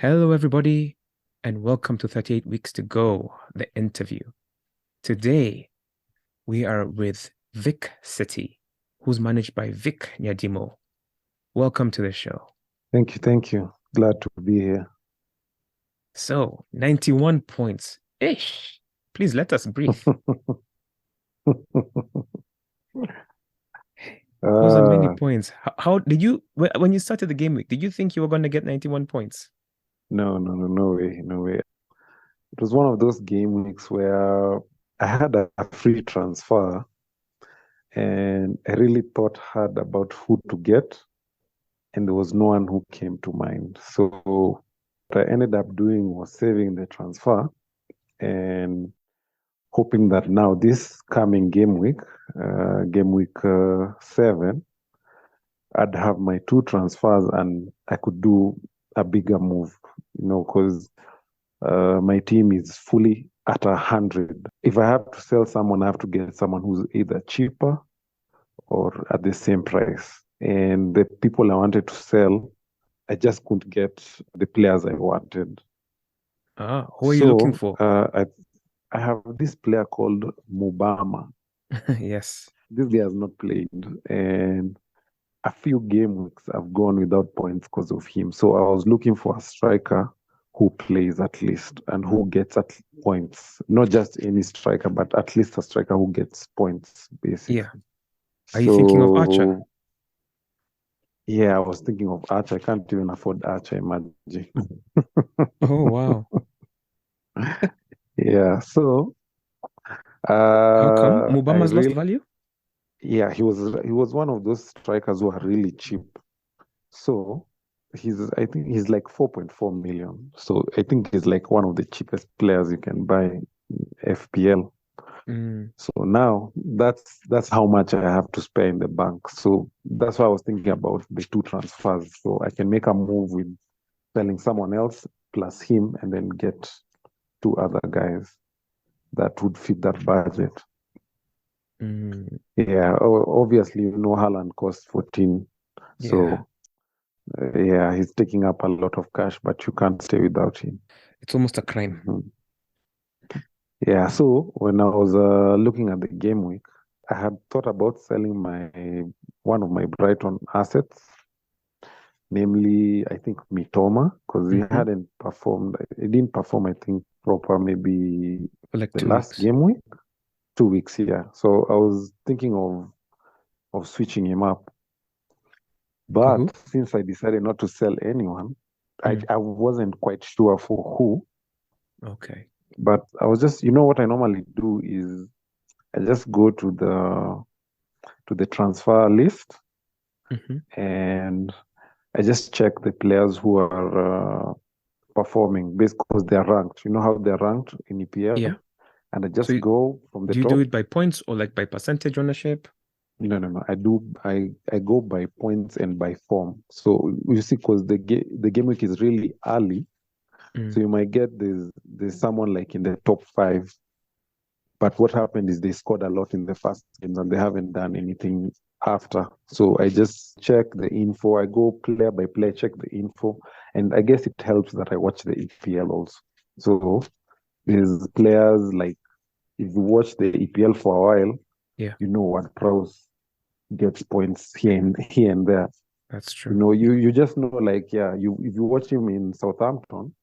Hello, everybody, and welcome to 38 Weeks to Go, the interview. Today, we are with Vic City, who's managed by Vic Nyadimo. Welcome to the show. Thank you. Thank you. Glad to be here. So, 91 points. Ish. Please let us breathe. Those are many Uh, points. How did you, when you started the game week, did you think you were going to get 91 points? no way, no way. It was one of those game weeks where I had a free transfer and I really thought hard about who to get, and there was no one who came to mind. So what I ended up doing was saving the transfer and hoping that now this coming game week 7, I'd have my two transfers and I could do a bigger move, because my team is fully at 100. If I have to sell someone, I have to get someone who's either cheaper or at the same price. And the people I wanted to sell, I just couldn't get the players I wanted. Who are you looking So for? I have this player called Mubama. Yes. This guy has not played, and a few game weeks I've gone without points because of him. So I was looking for a striker who plays at least and who gets at points. Not just any striker, but at least a striker who gets points, Yeah. basically. Are you thinking of Archer? So yeah, I was thinking of Archer. I can't even afford Archer, imagine. Oh, wow. Yeah, so How come? I Mubama's lost really value? yeah, he was one of those strikers who are really cheap. So I think he's like 4.4 million. So I think he's like one of the cheapest players you can buy in FPL. Mm, So now that's how much I have to spare in the bank. So that's why I was thinking about the two transfers. So I can make a move with selling someone else plus him and then get two other guys that would fit that budget. mm, Yeah, obviously, Haaland costs 14. yeah. So yeah, he's taking up a lot of cash, but you can't stay without him. It's almost a crime. Mhm. Yeah, so when I was looking at the game week, I had thought about selling my one of my Brighton assets, namely, I think Mitoma, because he Hmm. hadn't performed. He didn't perform, I think, proper maybe For like the 2 weeks. last game week, 2 weeks, yeah. So I was thinking of switching him up. For But who? since I decided not to sell anyone, I, Mm, I wasn't quite sure for who. okay. But I was just, what I normally do is I just go to the transfer list Hmm. and I just check the players who are performing based because they're ranked. You know how they're ranked in Yeah. EPL? And I So just go from the do you do top. it by points or like by percentage ownership? No, no, no. I go by points and by form. So you see, because the game week is really early. So Mm, you might get there's someone like in the top 5, but what happened is they scored a lot in the first games and they haven't done anything after. So I just check the info. I go player by player, check the info, and I guess it helps that I watch the EPL also. So there's players like if you watch the EPL for a while, yeah, you know what pros gets points here and there. that's You true. know, you just know like yeah, you if you watch him in Southampton,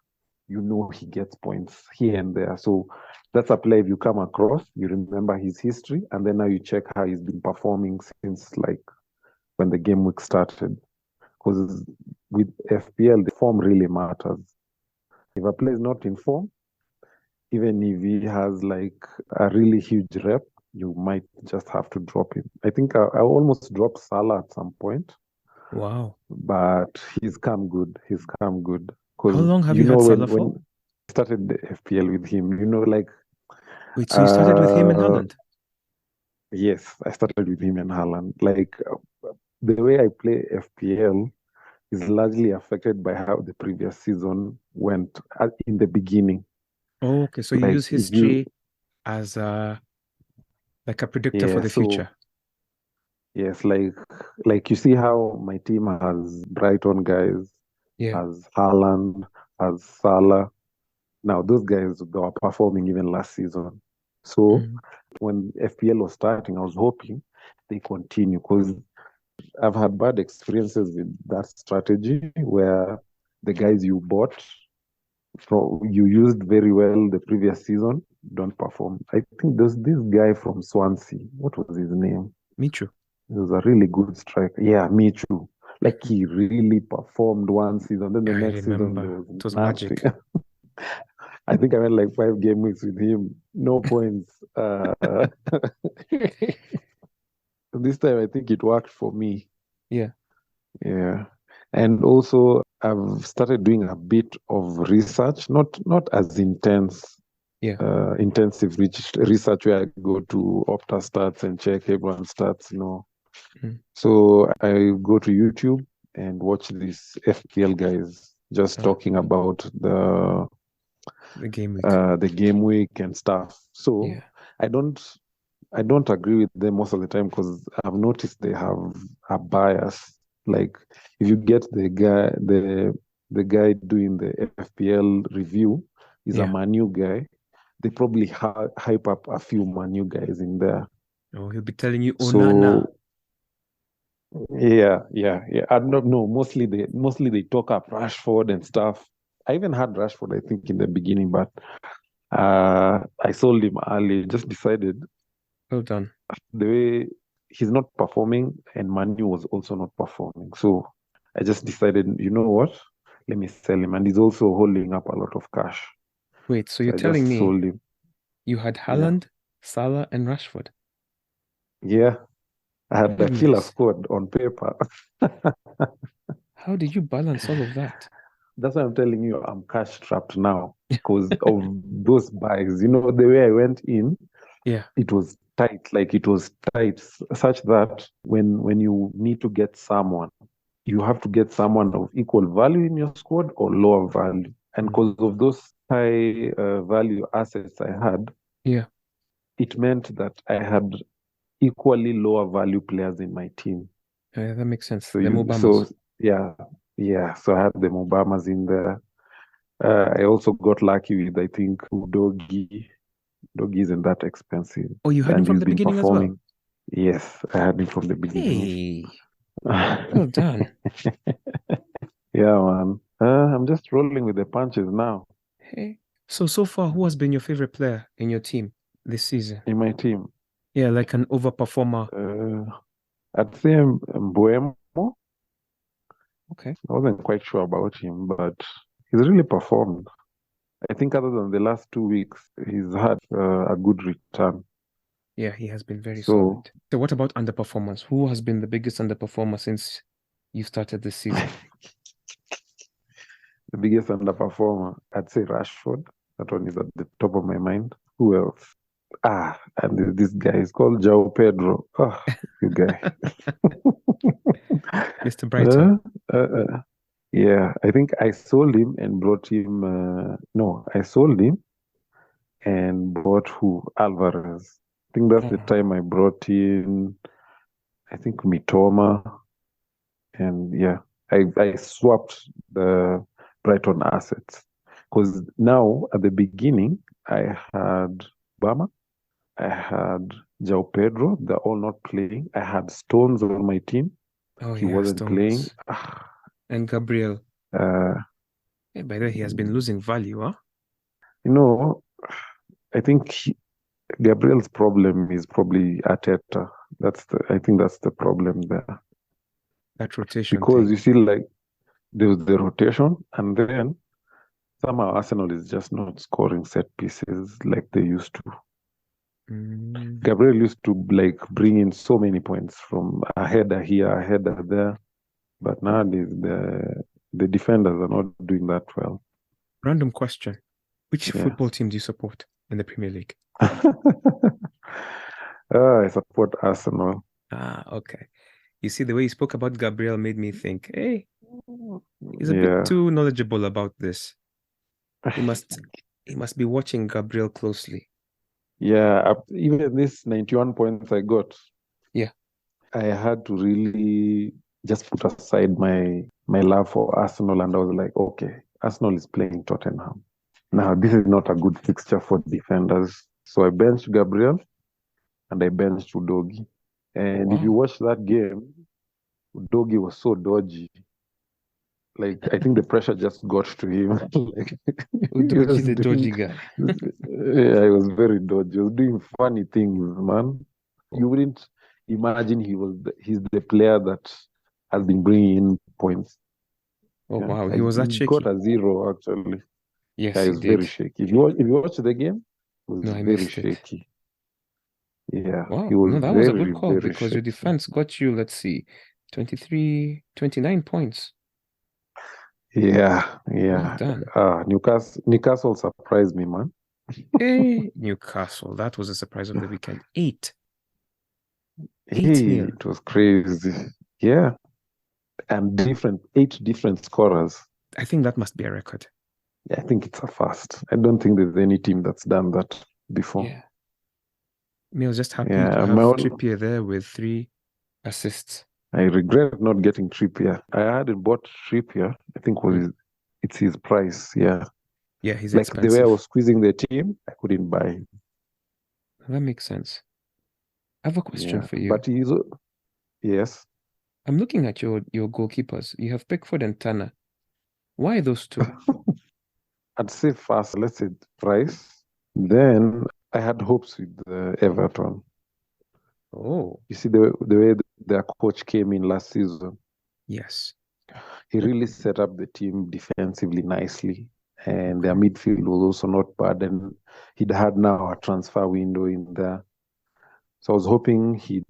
you know he gets points here and there. So that's a player if you come across, you remember his history, and then now you check how he's been performing since like when the game week started. Because with FPL, the form really matters. If a player is not in form, even if he has like a really huge rep, you might just have to drop him. I think I almost dropped Salah at some point, Wow. but he's come good. He's come good. How Because long have you had Salah when for? I started the FPL with him, like Wait, so you started with him in uh Holland? yes, I started with him in Haaland. Like the way I play FPL is largely affected by how the previous season went in the beginning. Oh, okay, so you Like use if you history as like a predictor for yeah, the so future. yes, like you see how my team has Brighton guys, Yeah. has Haaland, as Salah. Now, those guys, they were performing even last season. So when FPL was starting, I was hoping they continue because I've had bad experiences with that strategy where the guys you bought, you used very well the previous season, don't perform. I think there's this guy from Swansea. What was his name? Michu. He was a really good striker. Yeah, me too. Like he really performed one season, then the I next season there remember. was It was nothing. magic. I think I went like 5 game weeks with him, no points. This time I think it worked for me. Yeah. Yeah. And also I've started doing a bit of research, not as Yeah. intensive research where I go to Opta stats and check everyone's stats, So I go to YouTube and watch these FPL guys just talking about The game week. the game week and stuff. So Yeah. I don't agree with them most of the time because I've noticed they have a bias. Like if you get the guy doing the FPL review is a Yeah. Manu guy, they probably hype up a few Manu guys in there. Oh, he'll be telling you, Onana. So yeah. I don't know. Mostly they talk up Rashford and stuff. I even had Rashford, I think, in the beginning, but I sold him early. Just decided Well done. the way he's not performing and Manu was also not performing. So I just decided, you know what? Let me sell him. And he's also holding up a lot of cash. Wait, so So you're I telling just me sold him. you had Yeah. Haaland, Salah, and Rashford? Yeah. I had a killer Goodness. squad on paper. How did you balance all of that? That's why I'm telling you I'm cash trapped now because of those buys. You know, the way I went in, Yeah. it was tight. Like it was tight, such that when you need to get someone, you have to get someone of equal value in your squad or lower value. And because of those high value assets I had, Yeah. it meant that I had equally lower value players in my team. That makes sense. So Them you, Obamas. so yeah. So I had the Obamas in there. I also got lucky with I think Udogi. Udogi isn't that expensive, Oh, you had him and from he's the been beginning as well? performing. Yes, I had him from the beginning. Hey, well done. Yeah, man. I'm just rolling with the punches now Hey. So far, who has been your favorite player in your team this season? in my team. Yeah, like an overperformer. I'd say Mbuemo. Okay. I wasn't quite sure about him, but he's really performed. I think other than the last 2 weeks, he's had a good return. Yeah, he has been very So solid. So what about underperformance? Who has been the biggest underperformer since you started this season? the biggest underperformer, I'd say Rashford. That one is at the top of my mind. Who else? And this guy is called João Pedro. Oh, you guy. Mr. Brighton. Yeah, I think I sold him and brought him. No, I sold him and bought who? Alvarez. I think that's the time I brought in, I think Mitoma. And yeah, I swapped the Brighton assets. Because now at the beginning, I had Bama, I had João Pedro, they're all not playing. I had Stones on my team. Oh He yeah, wasn't playing. Stones. And Gabriel. Uh, Yeah, by the way, he has been losing value, huh? you know, I think Gabriel's problem is probably Arteta. I think that's the problem there. That rotation Because thing. you see, like, there was the rotation, and then somehow Arsenal is just not scoring set pieces like they used to. Gabriel used to like bring in so many points from a header here, a header there, but nowadays the defenders are not doing that well. Random question. Which Yeah. football team do you support in the Premier League? I support Arsenal. Okay. You see, the way you spoke about Gabriel made me think, hey, he's a bit Yeah. too knowledgeable about this. He must be watching Gabriel closely. Yeah, even this 91 points I got. Yeah. I had to really just put aside my love for Arsenal, and I was like, okay, Arsenal is playing Tottenham. Now, this is not a good fixture for defenders. So I benched Gabriel and I benched Udogi. And if you Wow. watch that game, Udogi was so dodgy. Like, I think the pressure just got to him. Like, he Udoji was the doing, dodgy guy. yeah, he was very dodgy. He was doing funny things, man. You wouldn't imagine he's the player that has been bringing in points. Oh Yeah, wow, he like was that he got shaky. a zero actually. Yeah, Yes, he he was very did. shaky. If you watch the game, it was No, I very missed it. shaky. Yeah, he Wow. was No, that was a good very, call very because your shaky. defense got you, let's see, 29 points. Yeah, Well yeah. done. Newcastle surprised me, man. Hey, Newcastle. That was a surprise of the weekend. Eight Hey, nil. it was crazy. Yeah, and eight different scorers. I think that must be a record. Yeah, I think it's a first. I don't think there's any team that's done that before. Yeah. Me, I was just happy to Yeah, have Trippier there with 3 assists. I regret not getting Trippier. I hadn't bought Trippier. I think Mm. it's his price. Yeah, Yeah, he's like the way I expensive. was squeezing the team, I couldn't buy him. That makes sense. I have a question Yeah, for you. but yes. I'm looking at your goalkeepers. You have Pickford and Tanner. Why those two? I'd say first, let's say price. Then I had hopes with Everton. Oh, You see the way their coach came in last season. yes. He really set up the team defensively nicely, and their Okay. midfield was also not bad. And he'd had now a transfer window in there, so I was hoping he'd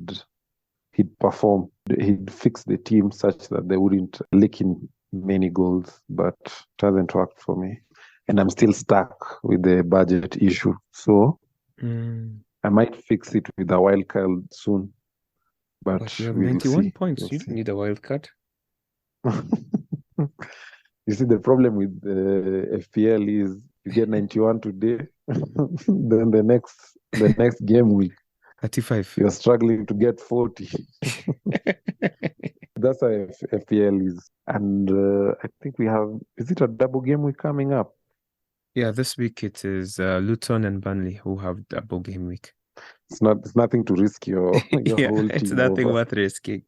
perform. He'd fix the team such that they wouldn't leak in many goals, but it hasn't worked for me. And I'm still stuck with the budget issue. So Mm, I might fix it with a wild card soon, but but you have we'll 91 see. points. We'll You don't see. need a wild card. You see, the problem with the FPL is you get 91 today, then the next game week 35. you're struggling to get 40. That's how FPL is. And I think is it a double game week coming up? Yeah, this week it is Luton and Burnley who have double game week. It's nothing to risk your Yeah, whole it's team nothing over. worth risking.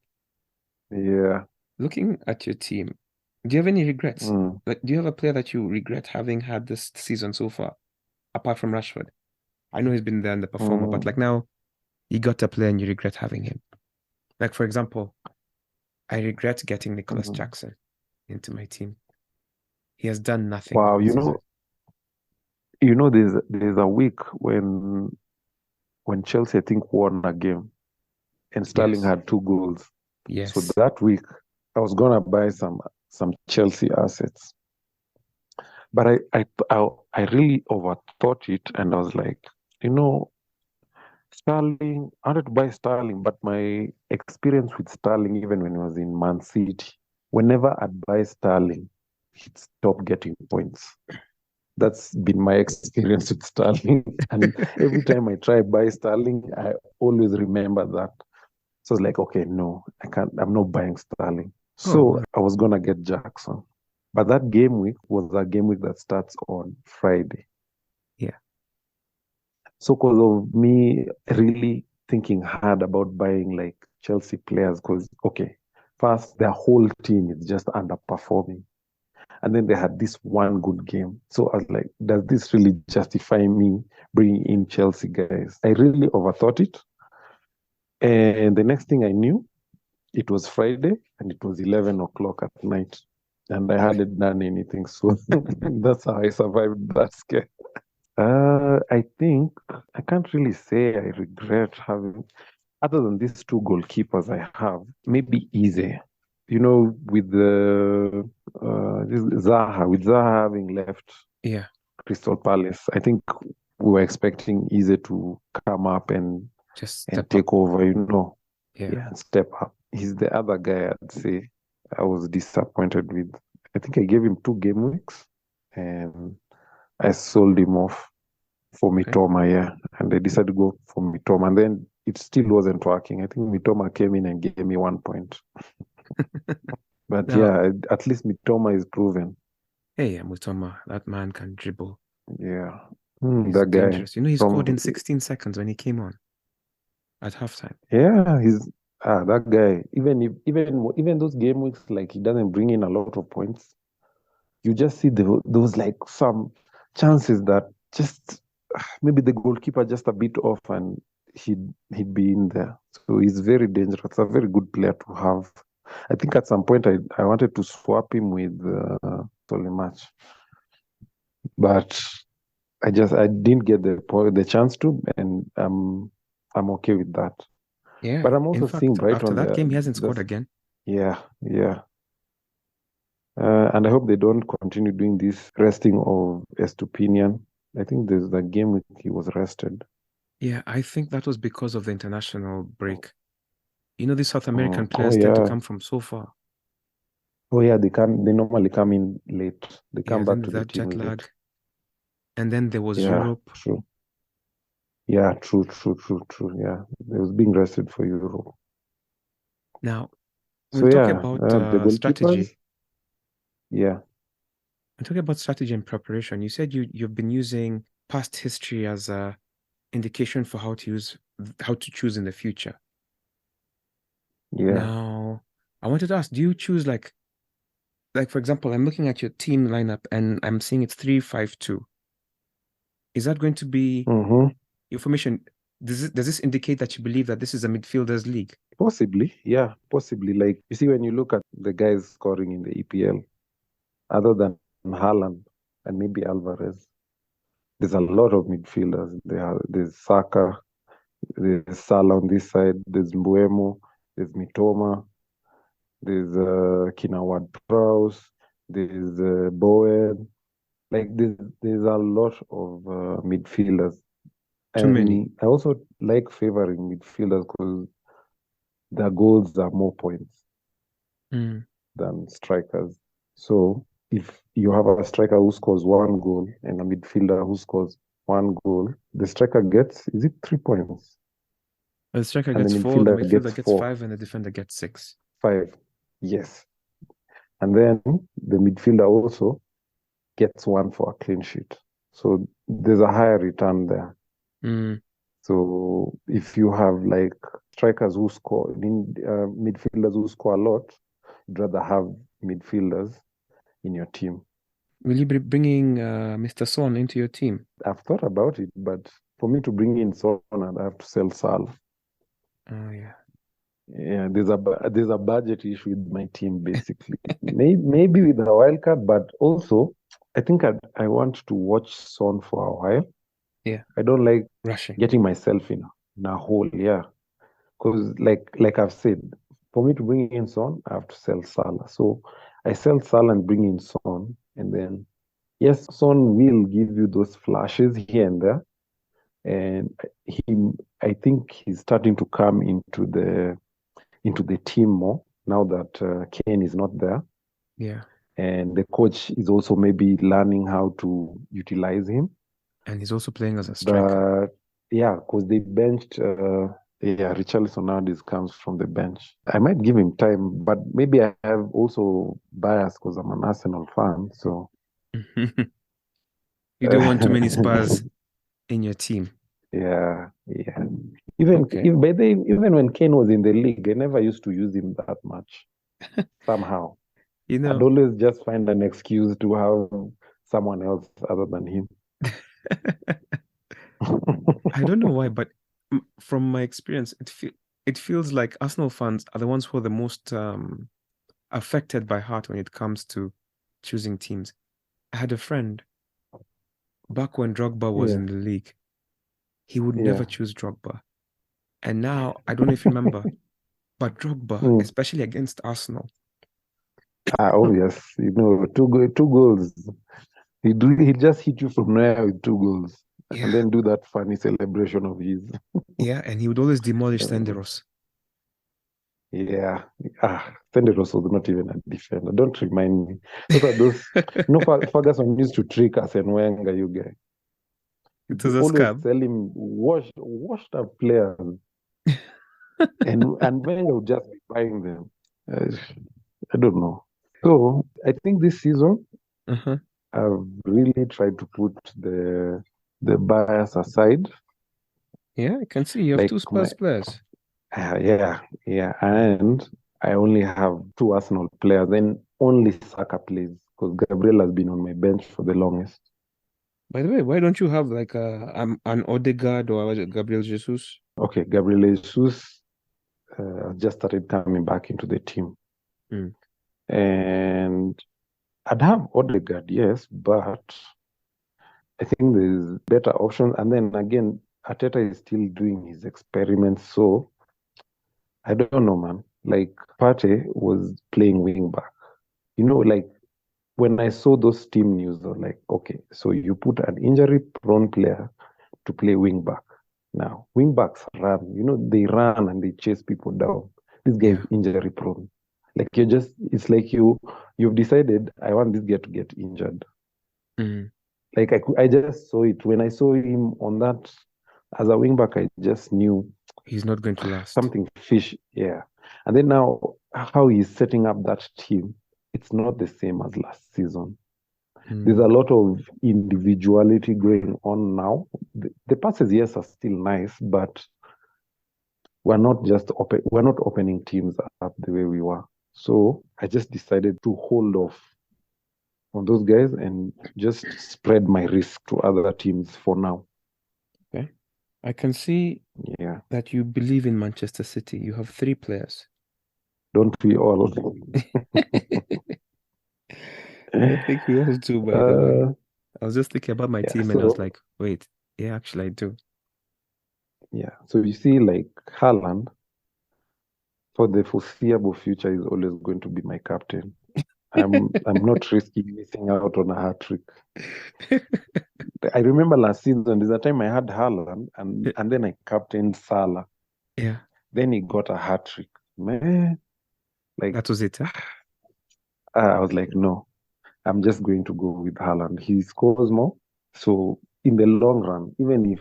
Yeah. Looking at your team, do you have any regrets? Mm. Like, do you have a player that you regret having had this season so far, apart from Rashford? I know he's been there and the performer, but like Mm. now you got a player and you regret having him. Like, for example, I regret getting Nicholas Mm. Jackson into my team. He has done nothing Wow, all season. there's a week when Chelsea I think won a game and Sterling Yes, had 2 goals. So yes. that week I was gonna buy some Chelsea assets, but I really overthought it, and I was like, you know, Sterling. I wanted to buy Sterling, but my experience with Sterling, even when he was in Man City, whenever I'd buy Sterling, he'd stop getting points. That's been my experience with Sterling, and every time I try buy Sterling, I always remember that. So it's like, okay, no, I can't. I'm not buying Sterling. Oh, So well, I was gonna get Jackson, but that game week was a game week that starts on Friday. yeah, So because of me really thinking hard about buying like Chelsea players, because okay, first their whole team is just underperforming, and then they had this one good game. So I was like, does this really justify me bringing in Chelsea guys? I really overthought it, and the next thing I knew, it was Friday and it was 11 o'clock at night, and I hadn't done anything. So that's how I survived that scare. I think I can't really say I regret having, other than these 2 goalkeepers I have, maybe easy. You know, with with Zaha having left yeah. Crystal Palace, I think we were expecting Eze to come up Just and step up. take over, Yeah. yeah, and step up. He's the other guy I'd say I was disappointed with. I think I gave him 2 game weeks and I sold him off for Okay. Mitoma, yeah. And I decided to go for Mitoma. And then it still wasn't working. I think Mitoma came in and gave me 1 point. But Now, yeah, at least Mitoma is proven. Hey, Mutoma, that man can dribble. Yeah. He's That guy dangerous. You know, he scored from in 16 seconds when he came on at halftime. yeah, he's that guy. Even those game weeks, like he doesn't bring in a lot of points. You just see those like some chances that just maybe the goalkeeper just a bit off and he'd be in there. So he's very dangerous. A very good player to have. I think at some point I wanted to swap him with Solimatch, but I didn't get the chance to, and I'm okay with that. Yeah. But I'm In also seeing fact, after Brighton that there. game, he hasn't scored This again. yeah, yeah. And I hope they don't continue doing this resting of Estupinian. I think there's the game with he was rested. Yeah, I think that was because of the international break. You know, these South American Oh players tend to yeah. come from so far. Oh yeah, they normally come in late. They Yeah, come then back there's to the that team jet late. lag. And then there was Yeah, Europe. true. Yeah, true. Yeah. They was being rested for Europe. Now, So when talking yeah, about the goalkeepers, strategy, yeah. when talking about strategy and preparation, you said you've been using past history as a indication for how to choose in the future. Yeah. Now, I wanted to ask, do you choose like for example, I'm looking at your team lineup and I'm seeing it's 3-5-2. Is that going to be Mm-hmm. information? Does this indicate that you believe that this is a midfielders league? Possibly, yeah, possibly. Like you see, when you look at the guys scoring in the EPL, other than Haaland and maybe Alvarez, there's a lot of midfielders. There's Saka, there's Salah on this side, there's Mbuemo, there's Mitoma, there's Kinawad Prowse, there's Bowen. Like there's a lot of midfielders. Too many. And I also like favoring midfielders because their goals are more points Mm. than strikers. So if you have a striker who scores one goal and a midfielder who scores one goal, the striker gets, is it 3 points? The striker And the gets four, the midfielder gets midfielder gets four, five, and the defender gets six. five. Yes. And then the midfielder also gets one for a clean sheet. So there's a higher return there. Mm. So if you have like strikers who score, midfielders who score a lot, you'd rather have midfielders in your team. Will you be bringing Mr. Son into your team? I've thought about it, but for me to bring in Son, I have to sell Sal. Oh yeah. Yeah, there's a budget issue with my team basically. Maybe with a wild card, but also I think I want to watch Son for a while. Yeah. I don't like Rushing. getting myself in a hole, yeah. Because like I've said, for me to bring in Son, I have to sell Salah. So I sell Salah and bring in Son, and then yes, Son will give you those flashes here and there, and he I think he's starting to come into the team more now that Kane is not there, Yeah. and the coach is also maybe learning how to utilize him. And he's also playing as a striker. But yeah, because they benched. Yeah, Richarlison nowadays comes from the bench. I might give him time, but maybe I have also bias because I'm an Arsenal fan. So You don't want too many Spurs in your team. yeah. Even Okay. if by then, even when Kane was in the league, I never used to use him that much. Somehow, You I'd know, always just find an excuse to have someone else other than him. I don't know why, but from my experience, it feels like Arsenal fans are the ones who are the most affected by heart when it comes to choosing teams. I had a friend back when Drogba was Yeah, in the league. He would yeah. never choose Drogba. And now, I don't know if you remember, but Drogba, Mm. especially against Arsenal, Oh yes, two goals. He just hit you from nowhere with two goals, and yeah, then do that funny celebration of his. yeah, and he would always demolish Uh, Senderos. yeah, Senderos was not even a defender. Don't remind me. Those are those. Ferguson used to trick us and Wenger, you guys. It He'd was a always scam. sell him washed up players, and Wenger would just be buying them. I don't know. So I think this season. Uh-huh. I've really tried to put the bias aside. Yeah, I can see you have Like two my Spurs players. yeah, and I only have two Arsenal players, and only Saka plays because Gabriel has been on my bench for the longest. By the way, why don't you have like an Odegaard or was it Gabriel Jesus? Okay, Gabriel Jesus just started coming back into the team, Mm. and I'd have Odegaard, yes, but I think there's better options. And then again, Ateta is still doing his experiments, so I don't know, man. Like Partey was playing wing back. Like when I saw those team news, I was like, okay, so you put an injury-prone player to play wing back. Now, wing backs run. They run and they chase people down. This guy Yeah. is injury-prone. Like it's like you've decided I want this guy to get injured. Mm. Like I just saw it when I saw him on that as a wing back. I just knew He's not going to last. something fish. Yeah, and then now how he's setting up that team, it's not the same as last season. There's a Mm. lot of individuality going on now. The passes, yes, are still nice, but we're not opening teams up the way we were. So I just decided to hold off on those guys and just spread my risk to other teams for now. Okay. I can see Yeah. that you believe in Manchester City. You have three players. Don't we all? I think we all do, by the way. uh, I was just thinking about my yeah, team and I was so like, wait, yeah, actually I do. yeah, so you see, like Haaland, for the foreseeable future, is always going to be my captain. I'm not risking missing out on a hat trick. I remember last season, there's a time I had Haaland and then I captained Salah. Yeah, Then he got a hat trick. Man, like that was it, huh? I was like, no, I'm just going to go with Haaland. He scores more. So in the long run, even if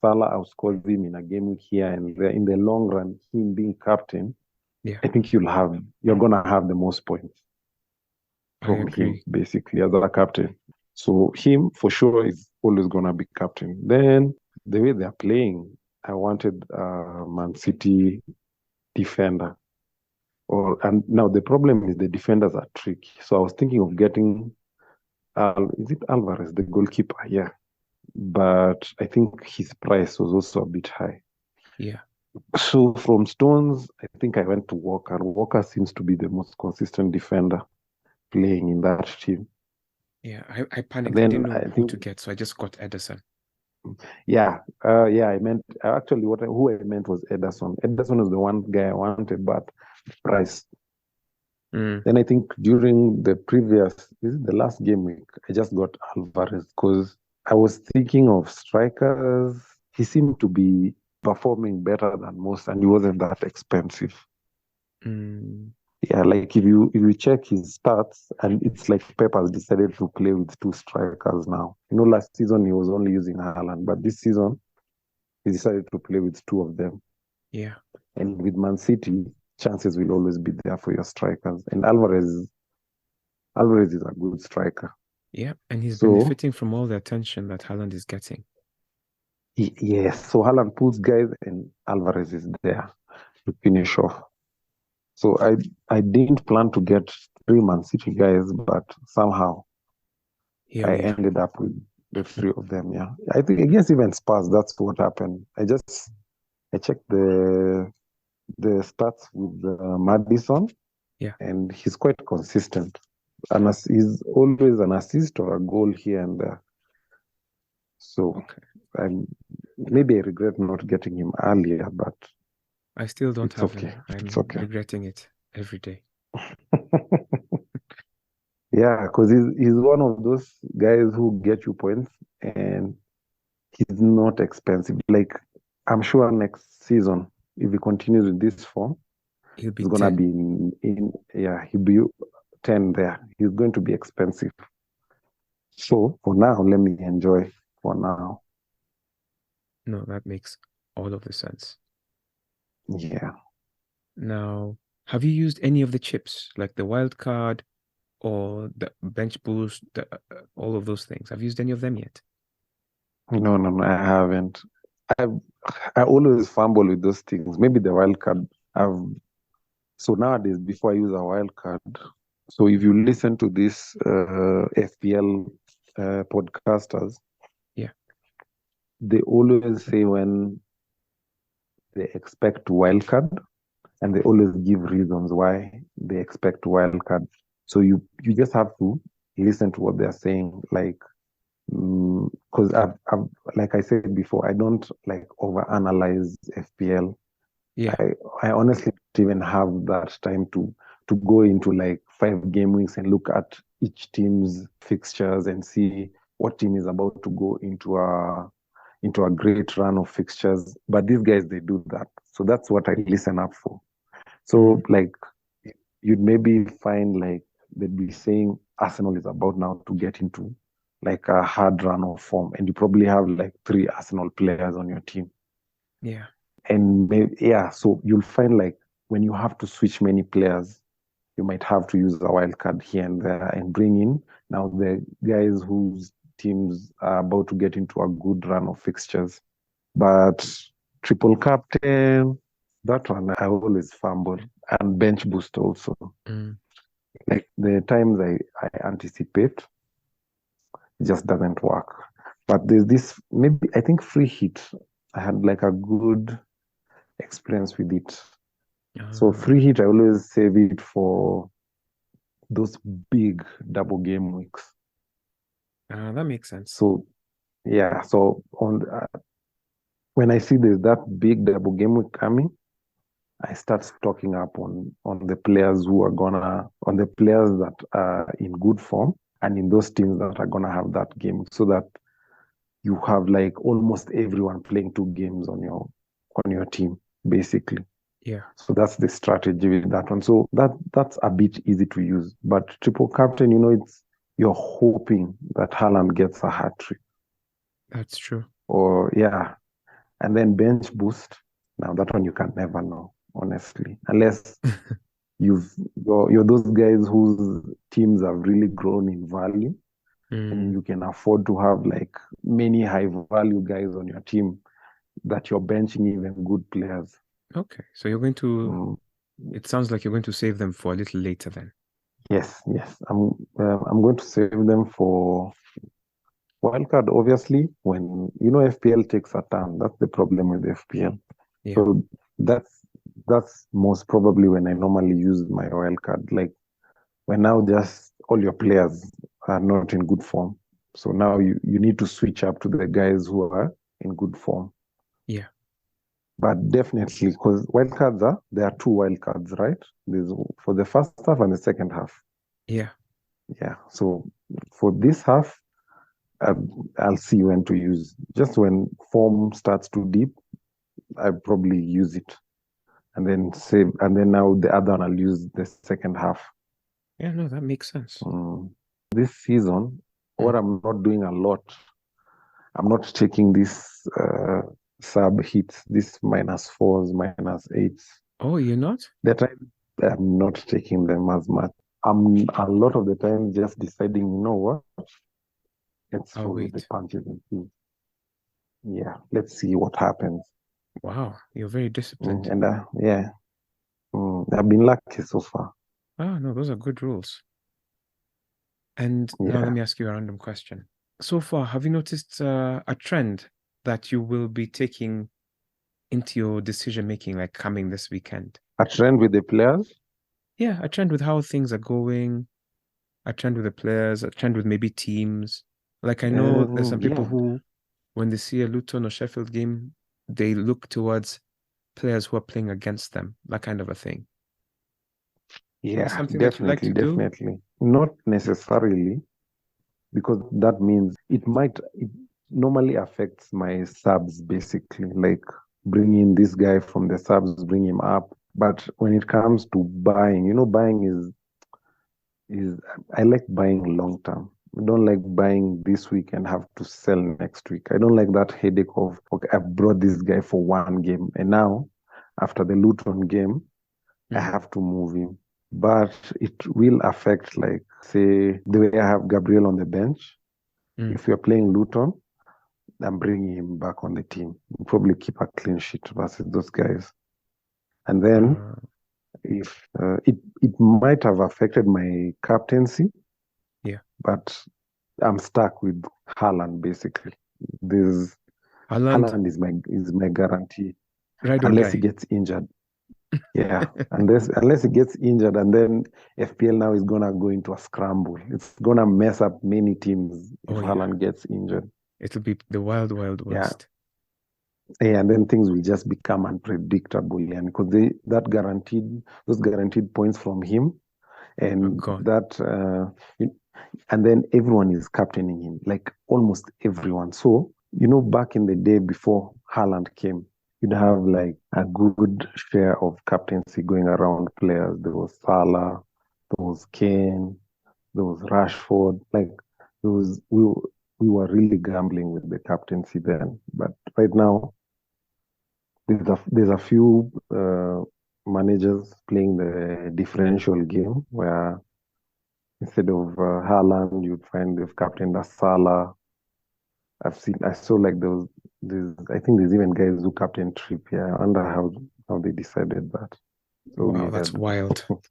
Salah outscores him in a game week here and there, in the long run, him being captain, Yeah, I think you're gonna have the most points I from him, agree. basically, as a captain. So him for sure is always gonna be captain. Then the way they're playing, I wanted a Man City defender. And now the problem is the defenders are tricky. So I was thinking of getting is it Alvarez, the goalkeeper? Yeah. But I think his price was also a bit high. Yeah, So from Stones, I think I went to Walker. Walker seems to be the most consistent defender playing in that team. yeah. I panicked. I Then didn't know I who think, to get, so I just got Edison. I meant actually who I meant was Ederson. Ederson was the one guy I wanted, but price. Mm. Then I think during this is the last game week, I just got Alvarez because I was thinking of strikers. He seemed to be performing better than most, and he wasn't that expensive. Mm. Yeah, like if you check his stats, and it's like Pep has decided to play with two strikers now. Last season he was only using Haaland, but this season he decided to play with two of them. Yeah, And with Man City, chances will always be there for your strikers. And Alvarez is a good striker. yeah. And he's So benefiting from all the attention that Haaland is getting. yes, so Haaland pulls guys and Alvarez is there to finish off. So I didn't plan to get three Man City guys, but somehow Here I we are. ended up with the three of them. Yeah, I think against even Spurs, that's what happened. I checked the stats with Madison, Yeah. and he's quite consistent. And he's always an assist or a goal here and there. So Okay. I'm maybe I regret not getting him earlier, but I still don't it's have okay. him. It's I'm okay. regretting it every day. Yeah, because he's one of those guys who get you points and he's not expensive. Like I'm sure next season, if he continues with this form, He'll be he's gonna 10. be in yeah, he'll be 10 there. He's going to be expensive. So for now, let me enjoy for now. No, that makes all of the sense. Yeah. Now, have you used any of the chips, like the wild card? or the bench boost, all of those things? Have you used any of them yet? No, I haven't. I I always fumble with those things. Maybe the wild card. I've So nowadays, before I use a wild card, so if you listen to this FPL podcasters, Yeah. they always say when they expect wildcard, and they always give reasons why they expect wildcard. So you just have to listen to what they're saying, like because I've like I said before, I don't like overanalyze FPL. Yeah. I honestly don't even have that time to go into like 5 game weeks and look at each team's fixtures and see what team is about to go into a great run of fixtures. But these guys, they do that. So that's what I listen up for. So Mm. like you'd maybe find like they'd be saying Arsenal is about now to get into like a hard run of form, and you probably have like 3 Arsenal players on your team. Yeah. And maybe, yeah, so you'll find like when you have to switch many players, you might have to use a wild card here and there and bring in now the guys whose teams are about to get into a good run of fixtures. But triple captain, that one I always fumble, and bench boost also. Mm. Like the times I anticipate, it just doesn't work. But there's this, maybe I think free hit. I had like a good experience with it. So Ah, free hit, I always save it for those big double game weeks. that makes sense. So yeah, so on when I see there's that big double game week coming, I start stocking up on the players who are gonna on the players that are in good form and in those teams that are gonna have that game, so that you have like almost everyone playing 2 games on your team, basically. Yeah. So that's the strategy with that one. So that's a bit easy to use. But triple captain, it's you're hoping that Haaland gets a hat trick. That's true. Or yeah. And then bench boost. Now that one you can never know, honestly. Unless you're those guys whose teams have really grown in value and Mm. you can afford to have like many high value guys on your team that you're benching even good players. Okay. So you're going to, Mm. it sounds like you're going to save them for a little later then. Yes. I'm going to save them for wildcard. Obviously, when FPL takes a turn, that's the problem with FPL. Yeah. So that's that's most probably when I normally use my wildcard. Like when now just all your players are not in good form. So now you need to switch up to the guys who are in good form. Yeah. But definitely, because wildcards there are 2 wildcards, right? There's for the first half and the second half. Yeah. Yeah. So for this half, I'll see when to use. Just when form starts to dip, I probably use it and then save. And then now the other one, I'll use the second half. Yeah, no, that makes sense. This season, what Mm. I'm not doing a lot, I'm not taking this sub hits, this -4s, -8s. Oh, you're not? That I'm not taking them as much. I'm a lot of the time just deciding, you know what? Let's I'll roll with the wait. punches and see. Yeah, let's see what happens. Wow, you're very disciplined. And yeah, I've been lucky so far. Ah, no, those are good rules. And now let Yeah. me ask you a random question. So far, have you noticed a trend that you will be taking into your decision making, like coming this weekend? A trend with the players? Yeah, a trend with how things are going, a trend with the players, a trend with maybe teams. Like I know there's some people Yeah. who, when they see a Luton or Sheffield game, they look towards players who are playing against them, that kind of a thing. Is that Yeah, something that you like definitely, to do? definitely. Not necessarily, because that means it normally affects my subs basically, like bring in this guy from the subs, bring him up. But when it comes to buying, buying is I like buying long term. I don't like buying this week and have to sell next week. I don't like that headache of, okay, I brought this guy for 1 game and now after the Luton game, I Mm. have to move him. but it will affect, like, say, the way I have Gabriel on the bench. Mm. If we are playing Luton, I'm bringing him back on the team. We'll probably keep a clean sheet versus those guys. And then Uh, if it might have affected my captaincy, yeah. but I'm stuck with Haaland basically. This Haaland, Haaland is my guarantee ride or unless he die. gets injured. Yeah, unless he gets injured, and then FPL now is gonna go into a scramble. It's gonna mess up many teams if Oh yeah. Haaland gets injured. It'll be the wild, wild Yeah, west. yeah, and then things will just become unpredictable, and because those guaranteed points from him, Are and gone. and then everyone is captaining him, like almost everyone. So, back in the day before Haaland came, you'd have like a good share of captaincy going around players. There was Salah, there was Kane, there was Rashford. Like, there was, we were really gambling with the captaincy then. But right now, there's a few managers playing the differential game where instead of Haaland, you'd find they've captained a Salah. I saw like I think there's even guys who captain Trippier. I wonder how they decided that. So Wow, that's weird. wild.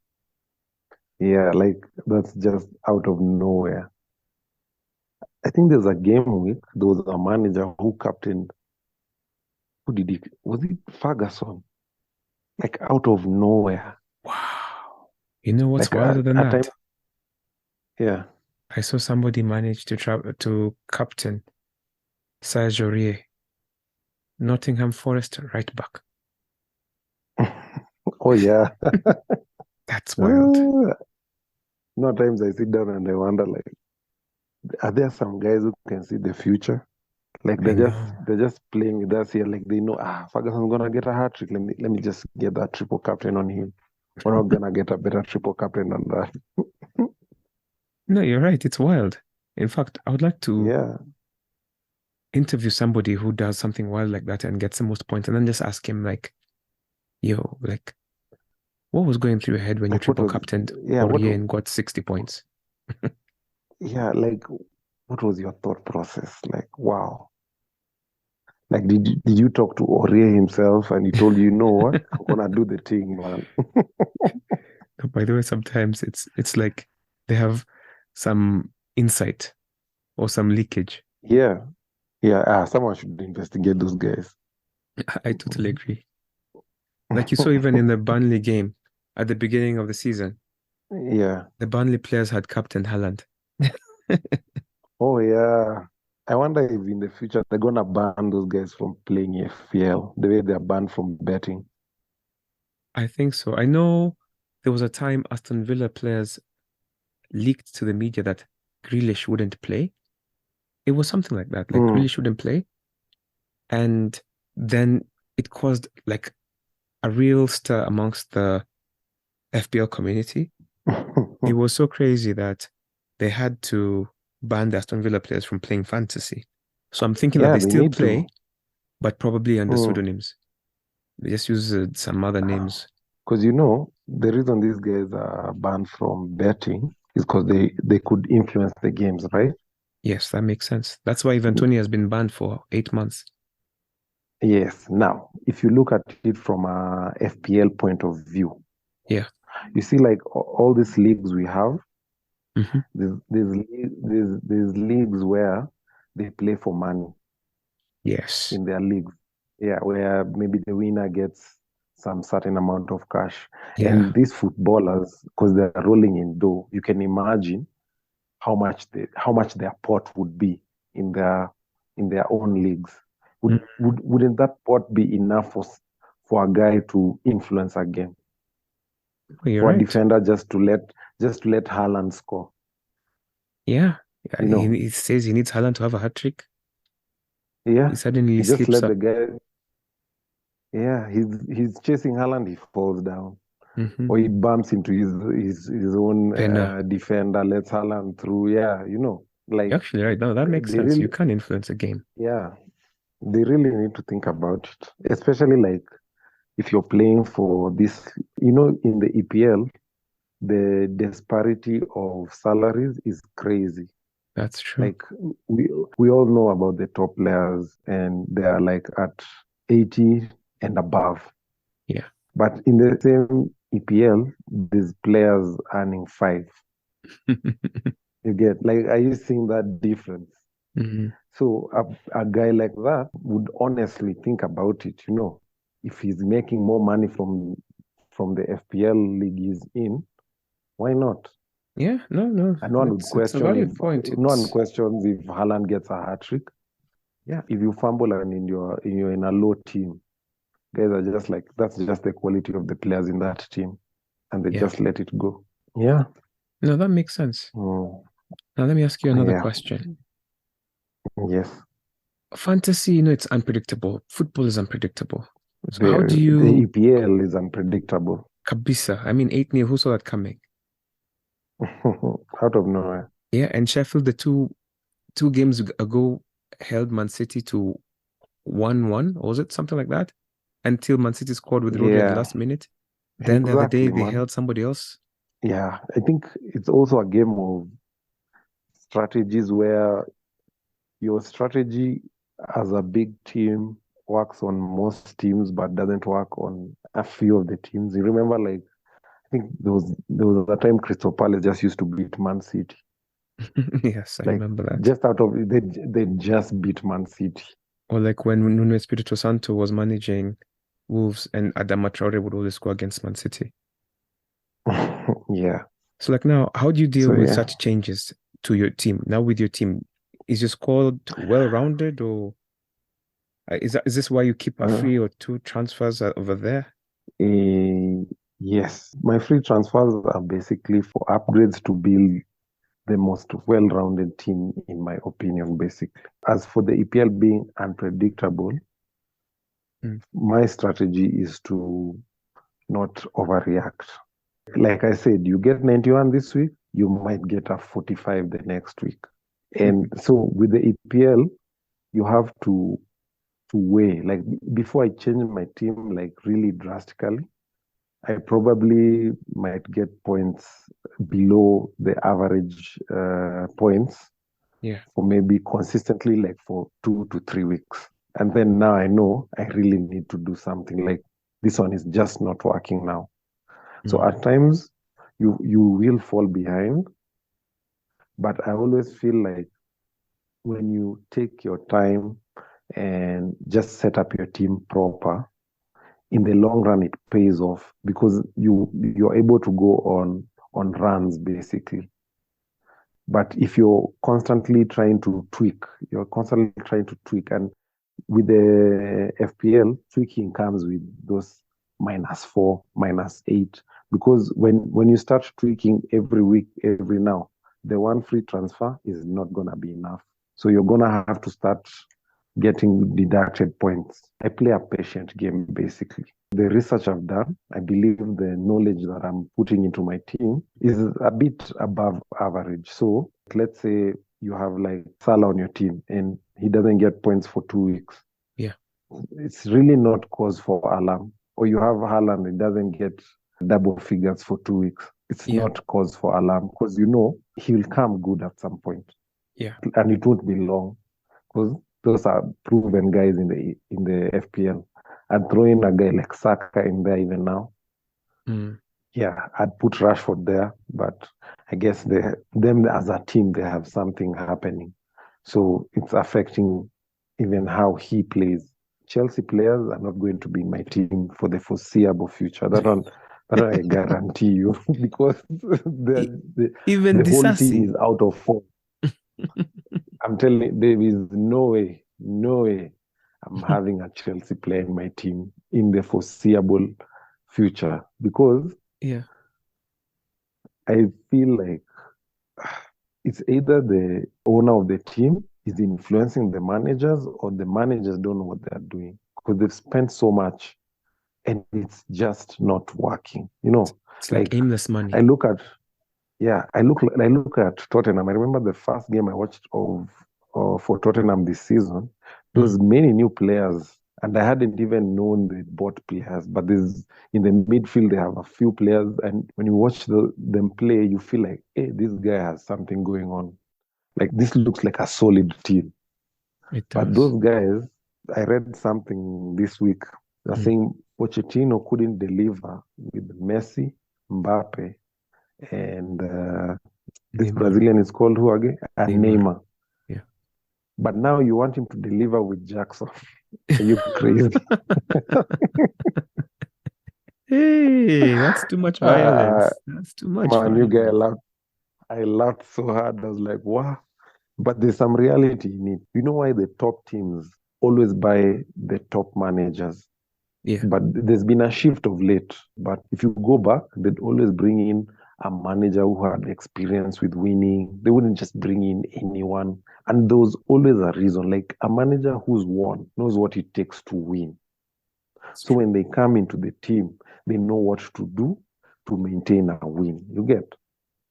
Yeah, like that's just out of nowhere. I think there's a game week. There was a manager who captained. Who did he? Was it Ferguson? Like out of nowhere. Wow. You know what's Like wilder than a time. that? Yeah. I saw somebody manage to travel to captain Serge Aurier, Nottingham Forest right back. Oh yeah. That's wild. No times I sit down and I wonder, like, are there some guys who can see the future? Like I they're just know. they're just playing with us here. Like they know, Ferguson's gonna get a hat trick. Let me just get that triple captain on him. We're not gonna get a better triple captain than that. No, you're right. It's wild. In fact, I would like to Yeah. interview somebody who does something wild like that and gets the most points, and then just ask him, like, yo, like, what was going through your head when you Like what triple was captained yeah, Aurier and got 60 points? yeah, like what was your thought process? Like, wow. Like did you talk to Aurier himself and he told you, you know what? I'm gonna do the thing, man. By the way, sometimes it's like they have some insight or some leakage. Yeah. Yeah. Someone should investigate those guys. I totally agree. Like you saw even in the Burnley game at the beginning of the season, Yeah. the Burnley players had Captain Haaland. Oh yeah. I wonder if in the future they're gonna ban those guys from playing FPL the way they're banned from betting. I think so. I know there was a time Aston Villa players leaked to the media that Grealish wouldn't play. It was something like that, like Mm. Grealish wouldn't play. And then it caused like a real stir amongst the FPL community. It was so crazy that they had to ban the Aston Villa players from playing fantasy. So I'm thinking that Yeah, they they still need play, to. but probably under Mm. pseudonyms. They just use some other names. Because the reason these guys are banned from betting is because they could influence the games, right? Yes, that makes sense. That's why even Tony has been banned for 8 months. Yes. Now, if you look at it from a FPL point of view, Yeah. you see like all these leagues we have, Hmm. there's leagues where they play for money Yes. in their leagues. Yeah, where maybe the winner gets some certain amount of cash. Yeah. And these footballers, because they're rolling in dough, you can imagine how much their pot would be in their own leagues. Mm. Wouldn't that pot be enough for a guy to influence a game? Oh, you're For a right. defender just to let Haaland score, Yeah. Yeah. you He, know. he says he needs Haaland to have a hat trick. He Yeah. suddenly He just slips let the up. guy, yeah, he's chasing Haaland, he falls down. Hmm. Or he bumps into his own Penna. defender, lets Haaland through. Yeah, You're like actually right. No, that makes they sense. You really, can influence a game. yeah, they really need to think about it, especially like if you're playing for this, in the EPL, the disparity of salaries is crazy. That's true. Like we all know about the top players and they are like at 80 and above. Yeah. But in the same EPL, these players earning five. You get like, are you seeing that difference? Hmm. So a guy like that would honestly think about it, if he's making more money from the FPL league he's in, why not? Yeah, no, And no one would it's a question if valid point. no one questions if Haaland gets a hat trick. Yeah, if you fumble and you're in a low team, guys are just like, that's just the quality of the players in that team, and they Yeah. just let it go. Yeah. No, that makes sense. Mm, Now let me ask you another yeah. question. Yes. Fantasy, it's unpredictable. Football is unpredictable. So how do The you EPL is unpredictable. Kabisa? I mean, 8-0, who saw that coming? Out of nowhere. Yeah, and Sheffield, the two games ago, held Man City to 1-1, or was it something like that? Until Man City scored with Rodri at the Yeah, last minute. Then the other day exactly, they man. held somebody else. Yeah, I think it's also a game of strategies where your strategy as a big team works on most teams but doesn't work on a few of the teams. You remember, like, I think there was a time Crystal Palace just used to beat Man City. Yes, I Like, remember that. just out of they just beat Man City. Or like when Nuno Espirito Santo was managing Wolves and Adama Traore would always score against Man City. Yeah. So like now, how do you deal So with yeah. such changes to your team? Now with your team, is your squad well-rounded, or is this why you keep a Uh, free or two transfers over there? yes, my free transfers are basically for upgrades to build the most well-rounded team, in my opinion, basically. As for the EPL being unpredictable, Mm. my strategy is to not overreact. Like I said, you get 91 this week, you might get a 45 the next week. And so with the EPL, you have to weigh. Like before I change my team like really drastically, I probably might get points below the average points Yeah. for maybe consistently like for 2 to 3 weeks. And then now I know I really need to do something like this one is just not working now. So Mm. at times you will fall behind, but I always feel like when you take your time and just set up your team proper, in the long run it pays off because you're able to go on runs basically. But if you're constantly trying to tweak, and with the FPL, tweaking comes with those -4, -8. Because when you start tweaking every week, every now, the one free transfer is not gonna be enough. So you're gonna have to start getting deducted points. I play a patient game basically. The research I've done, I believe the knowledge that I'm putting into my team is a bit above average. So let's say you have like Salah on your team and he doesn't get points for 2 weeks. Yeah. It's really not cause for alarm. Or you have Haaland and doesn't get double figures for 2 weeks. It's Yeah. not cause for alarm because you know he will come good at some point. Yeah. And it won't be long because those are proven guys in the FPL. And throwing a guy like Saka in there even now, Mm. yeah, I'd put Rashford there, but I guess them as a team they have something happening, so it's affecting even how he plays. Chelsea players are not going to be in my team for the foreseeable future. That one I guarantee you, because E- the Even the whole team Disasi. is out of form. I'm telling you, there is no way I'm having a Chelsea player in my team in the foreseeable future because Yeah. I feel like it's either the owner of the team is influencing the managers or the managers don't know what they're doing because they've spent so much and it's just not working. It's like Like aimless I money. look at I look at Tottenham. I remember the first game I watched for Tottenham this season. There Mm. was many new players And I hadn't even known they bought players, but there's in the midfield they have a few players, and when you watch them play, you feel like, hey, this guy has something going on. Like this looks like a solid team. It But does. those guys, I read something this week. They're saying Pochettino couldn't deliver with Messi, Mbappe, and this Neymar. Brazilian is called who again? Neymar. Neymar. Yeah. But now you want him to deliver with Jackson. Are you crazy? Hey, that's too much uh, violence. That's too much man, you guy violence. laughed. I laughed so hard. I was like, wow. But there's some reality in it. You know why the top teams always buy the top managers? Yeah, But there's been a shift of late. But if you go back, they'd always bring in a manager who had experience with winning. They wouldn't just bring in anyone. And there was always a reason. Like a manager who's won knows what it takes to win. it's So true. when they come into the team, they know what to do to maintain a win. You get?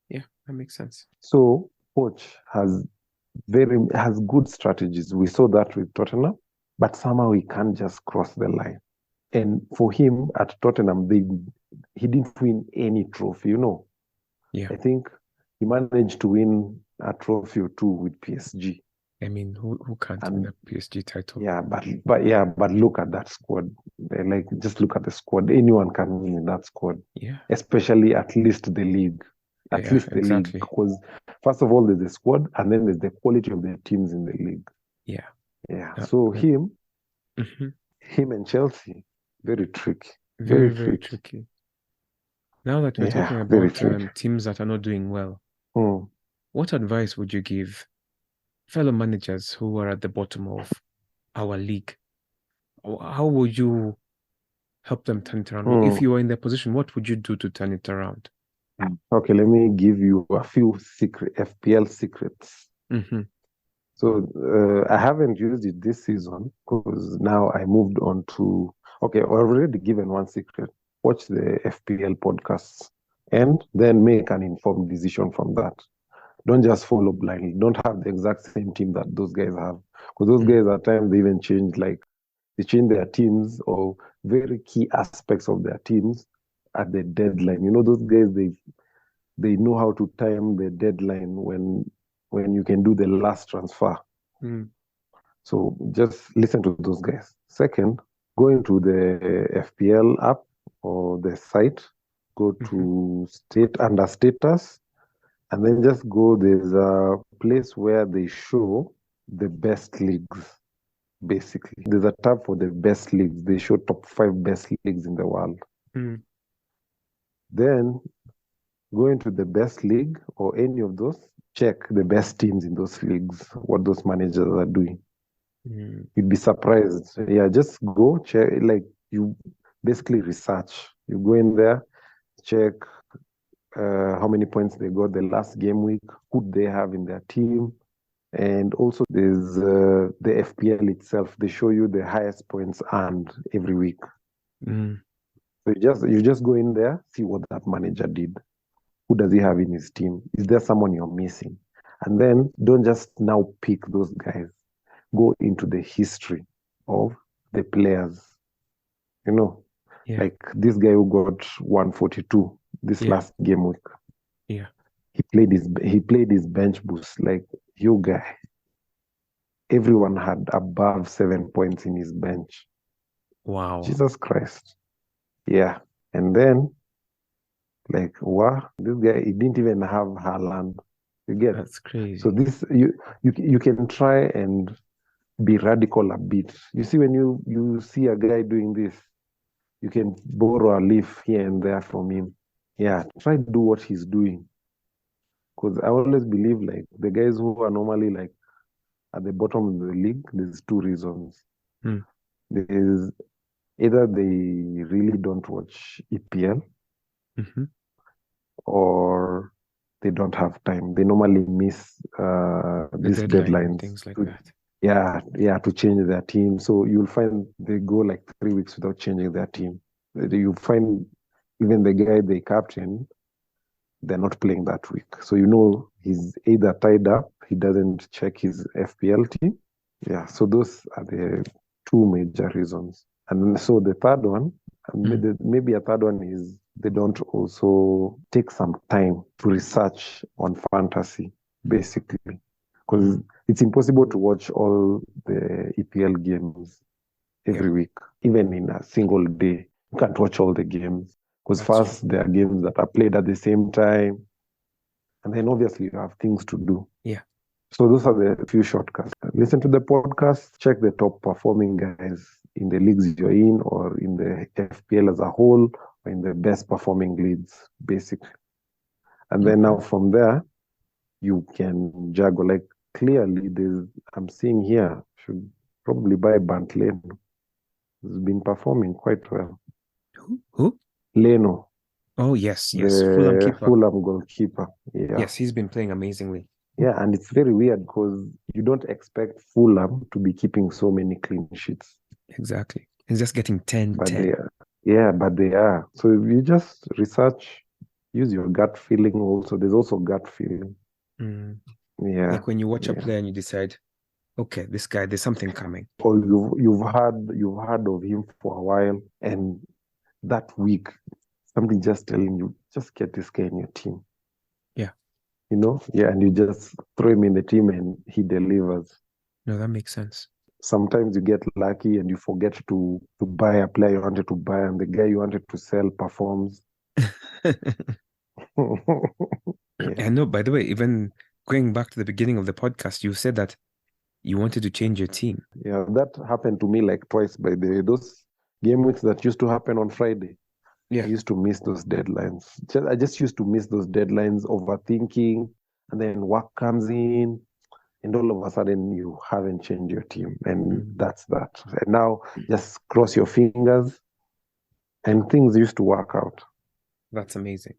Yeah, that makes sense. So coach has good strategies. We saw that with Tottenham, but somehow he can't just cross the line. And for him at Tottenham, he didn't win any trophy. Yeah. I think he managed to win a trophy or two with PSG. I mean, who can't win And a PSG title? yeah, but look at that squad. Like just look at the squad. Anyone can win in that squad, Yeah. especially at least the league. At Yeah, least the league, exactly. because first of all, there's the squad, and then there's the quality of the teams in the league. Yeah. Yeah. That, So that, him, mhm. him and Chelsea, very tricky, Very, very very tricky. tricky. Now that we're talking Yeah, very about tricky. teams that are not doing well, Hmm. what advice would you give fellow managers who are at the bottom of our league? How would you help them turn it around? If Hmm. you were in their position, what would you do to turn it around? Okay, let me give you a few secret FPL secrets. Mm-hmm. So I haven't used it this season because now I moved on to. Okay, I've already given one secret. Watch the FPL podcasts and then make an informed decision from that. Don't just follow blindly. Don't have the exact same team that those guys have. Because those guys at times they even change, like they change their teams or very key aspects of their teams at the deadline. Those guys they know how to time the deadline when you can do the last transfer. Mm-hmm. So just listen to those guys. Second, go into the FPL app or the site, go Mm-hmm. to state under status, and then just go. There's a place where they show the best leagues, basically. There's a tab for the best leagues. They show top 5 best leagues in the world. Mm-hmm. Then go into the best league or any of those, check the best teams in those leagues, what those managers are doing. You'd be surprised. Yeah, just go check, like you basically research. You go in there, check how many points they got the last game week, who they have in their team. And also there's the FPL itself. They show you the highest points earned every week. Mm-hmm. So you just go in there, see what that manager did. Who does he have in his team? Is there someone you're missing? And then don't just now pick those guys. Go into the history of the players. Yeah. Like this guy who got 142 this Yeah. last game week. Yeah. He played his bench boost. Like you guy, everyone had above 7 points in his bench. Wow. Jesus Christ. Yeah. And then like wow, this guy he didn't even have Haaland. You get? That's So crazy. this you can try and be radical a bit. You see, when you see a guy doing this, you can borrow a leaf here and there from him. Yeah, try to do what he's doing. Because I always believe like the guys who are normally like at the bottom of the league, there's two reasons. Mm. There's either they really don't watch EPL Mm-hmm. or they don't have time. They normally miss The these deadline and deadlines things like to, that. yeah, to change their team. So you'll find they go like 3 weeks without changing their team. You find even the guy they captain, they're not playing that week. So he's either tied up, he doesn't check his FPL team. Yeah, so those are the two major reasons. And so the third one, Mm. maybe a third one is they don't also take some time to research on fantasy, basically. Because it's impossible to watch all the EPL games Yeah, every week, even in a single day. You can't watch all the games. Because that's true. first, there are games that are played at the same time. And then obviously you have things to do. Yeah. So those are the few shortcuts. Listen to the podcast, check the top performing guys in the leagues you're in or in the FPL as a whole or in the best performing leagues, basically. And then Okay. now from there, you can juggle. Like clearly, I'm seeing here, should probably buy Bant Leno. He's been performing quite well. Who? Leno, Oh, yes, yes. Fulham the keeper. Fulham goalkeeper. Yeah. Yes, he's been playing amazingly. Yeah, and it's very weird because you don't expect Fulham to be keeping so many clean sheets. Exactly. He's just getting 10, But 10. they are. Yeah, but they are. So if you just research, use your gut feeling also. There's also gut feeling. Mm. Yeah, Like when you watch a yeah. player and you decide, okay, this guy, there's something coming. Or you've heard of him for a while, and that week something just telling you, just get this guy in your team. Yeah. Yeah, and you just throw him in the team and he delivers. No, that makes sense. Sometimes you get lucky and you forget to buy a player you wanted to buy, and the guy you wanted to sell performs. Yeah. I know, by the way, even going back to the beginning of the podcast, you said that you wanted to change your team. Yeah, that happened to me like twice, by the way. Those game weeks that used to happen on Friday, I Yeah. used to miss those deadlines. I just used to miss those deadlines, overthinking, and then work comes in, and all of a sudden you haven't changed your team, and Mm. that's that. And now just cross your fingers, and things used to work out. That's amazing.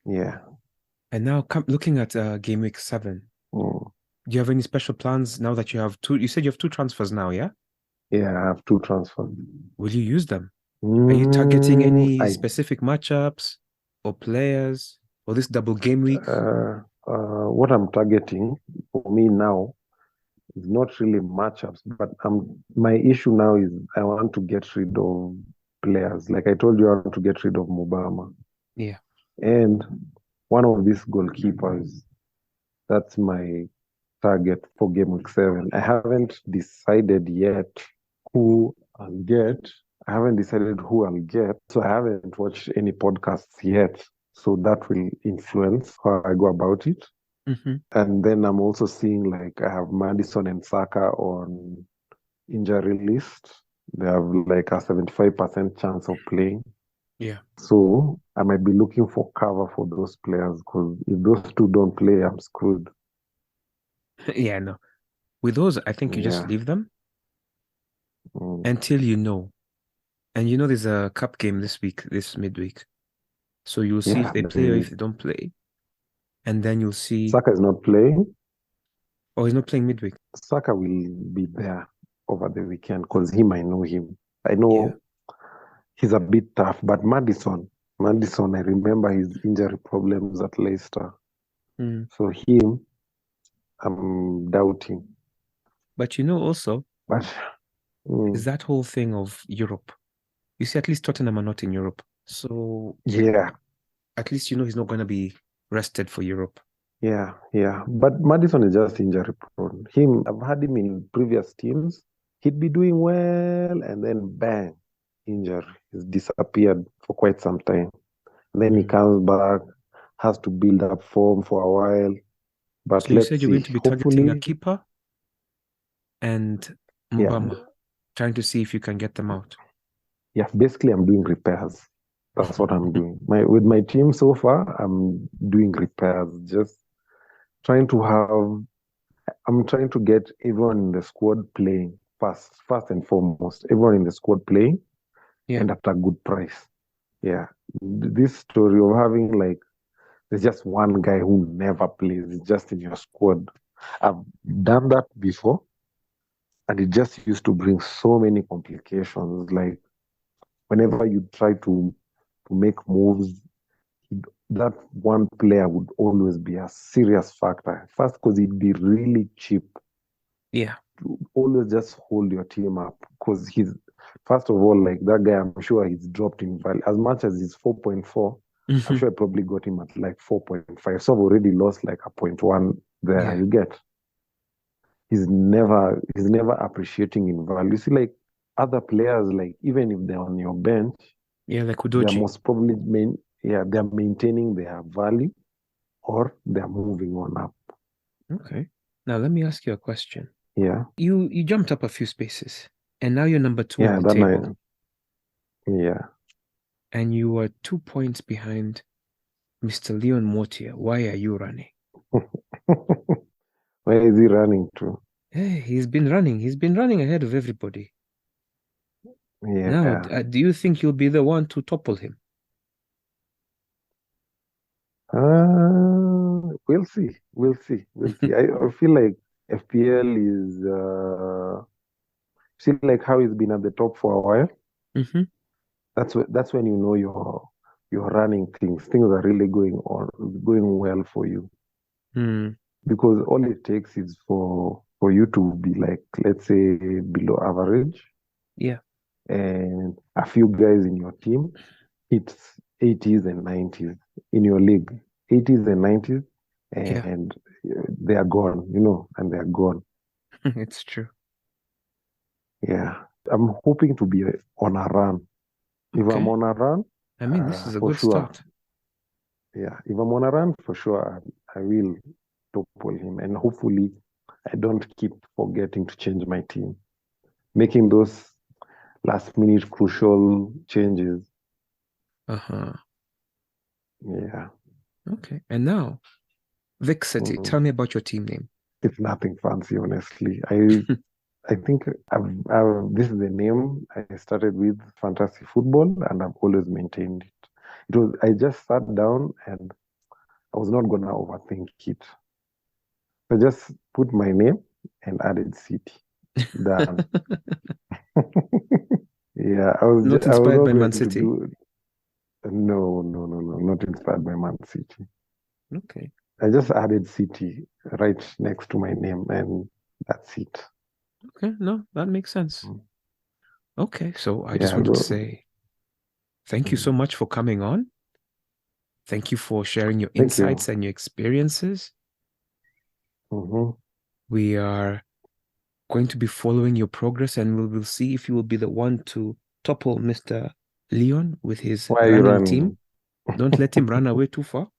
Yeah. And now looking at game week 7, Mm. do you have any special plans now that you have two? You said you have two transfers now, yeah? Yeah, I have two transfers. Will you use them? Are you targeting any I specific matchups or players or this double game week? what I'm targeting for me now is not really matchups, but my issue now is I want to get rid of players. Like I told you, I want to get rid of Mubama. Yeah. And one of these goalkeepers, that's my target for game week 7. I haven't decided yet who I'll get. I haven't decided who I'll get. So I haven't watched any podcasts yet. So that will influence how I go about it. Mm-hmm. And then I'm also seeing like I have Madison and Saka on injury list. They have like a 75% chance of playing. Yeah. So I might be looking for cover for those players because if those two don't play, I'm screwed. Yeah, no. With those, I think you just Yeah. leave them Mm. until you know. And you know there's a cup game this week, this midweek. So you'll see if Yeah. they play or if they don't play. And then you'll see, Saka is not playing. oh, he's not playing midweek. Saka will be there over the weekend because I know him. I Yeah. know he's a bit tough, but Madison, I remember his injury problems at Leicester. Mm. So him, I'm doubting. But you know also, But is that whole thing of Europe. You see, at least Tottenham are not in Europe. So yeah, at least you know he's not going to be rested for Europe. yeah. But Madison is just injury prone. I've had him in previous teams. He'd be doing well, and then bang, injury. He's disappeared for quite some time. Then he Mm. comes back, has to build up form for a while. But So you let's said you're going see. to be targeting a Hopefully, keeper and yeah, Mbama, trying to see if you can get them out. yeah. Basically, I'm doing repairs. That's what I'm doing. With my team so far, I'm doing repairs. Just trying to have. I'm trying to get everyone in the squad playing first and foremost. Everyone in the squad playing Yeah. and at a good price. Yeah. This story of having like there's just one guy who never plays, it's just in your squad. I've done that before, and it just used to bring so many complications. Like whenever you try to make moves, that one player would always be a serious factor. First, because it'd be really cheap. Yeah. always just hold your team up because he's first of all, like that guy, I'm sure he's dropped in value as much as he's 4.4. I'm Hmm. sure I probably got him at like 4.5. So I've already lost like a point one there. Yeah. You get he's never appreciating in value. You see, like other players, like even if they're on your bench, Yeah, like they're Udoji. most probably they're maintaining their value or they're moving on up. Okay. Now let me ask you a question. Yeah. You jumped up a few spaces, and now you're number two on Yeah, the that table, night. Yeah. and you are 2 points behind Mr. Leon Mortier. Why are you running? Where is he running to? Hey, he's been running. He's been running ahead of everybody. Now, Yeah. do you think you'll be the one to topple him? We'll see. We'll see. We'll see. I feel like FPL is see like how he's been at the top for a while. Hmm. That's when you know you're running things. Things are really going well for you. Hmm. Because all it takes is for you to be like, let's say, below average, Yeah. and a few guys in your team hit 80s and 90s in your league, 80s and 90s, Yeah. and they are gone, and they are gone. It's true. Yeah, I'm hoping to be on a run. If I'm Okay. on a run, I mean, this is a for good sure. start. Yeah, if I'm on a run, for sure, I will topple him, and hopefully, I don't keep forgetting to change my team, making those last minute crucial changes. Uh-huh. Yeah. Okay. And now, Vic City, Mm. tell me about your team name. It's nothing fancy, honestly. I think this is the name I started with fantasy football, and I've always maintained it. I just sat down and I was not gonna overthink it. I just put my name and added city. Done. Yeah, Not I was inspired not by Man going to City. do. No, no, no, no, not inspired by Man City. Okay. I just added city right next to my name, and that's it. Okay. No, that makes sense. Mm. Okay. So I just Yeah, wanted to say thank you so mm. much for coming on. Thank you for sharing your Thank you. insights and your experiences. Hmm. We are going to be following your progress and we will see if you will be the one to topple Mr. Leon with his Why are you running team. running? Don't let him run away too far.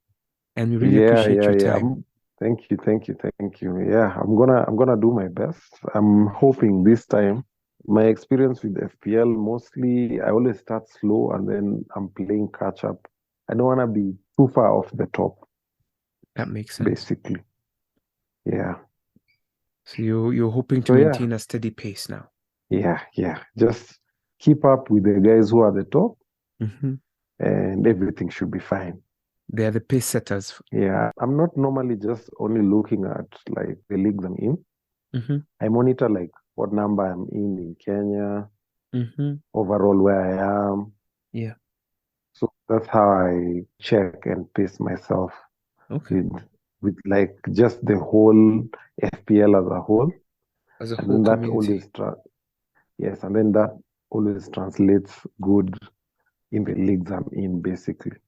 And we really Yeah, appreciate yeah, your yeah. time. Thank you, thank you, thank you. Yeah, I'm gonna do my best. I'm hoping this time. My experience with FPL, mostly I always start slow and then I'm playing catch up. I don't wanna be too far off the top, That makes sense. basically. Yeah. So you're hoping to So yeah, maintain a steady pace now. yeah. Just keep up with the guys who are the top Hmm. and everything should be fine. They are the pace setters. Yeah. I'm not normally just only looking at like the leagues I'm in. Hmm. I monitor like what number I'm in Kenya, Hmm. overall where I am. Yeah. So that's how I check and pace myself Okay. with with like just the whole FPL as a whole. As a And whole then that community. yes, and then that always translates good in the leagues I'm in, basically.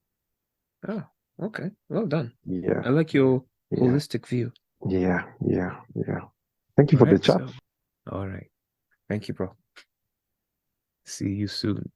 Oh, okay. Well done. Yeah, I like your yeah, holistic view. yeah. Thank you All for the right. chat. So, all right. Thank you, bro. See you soon.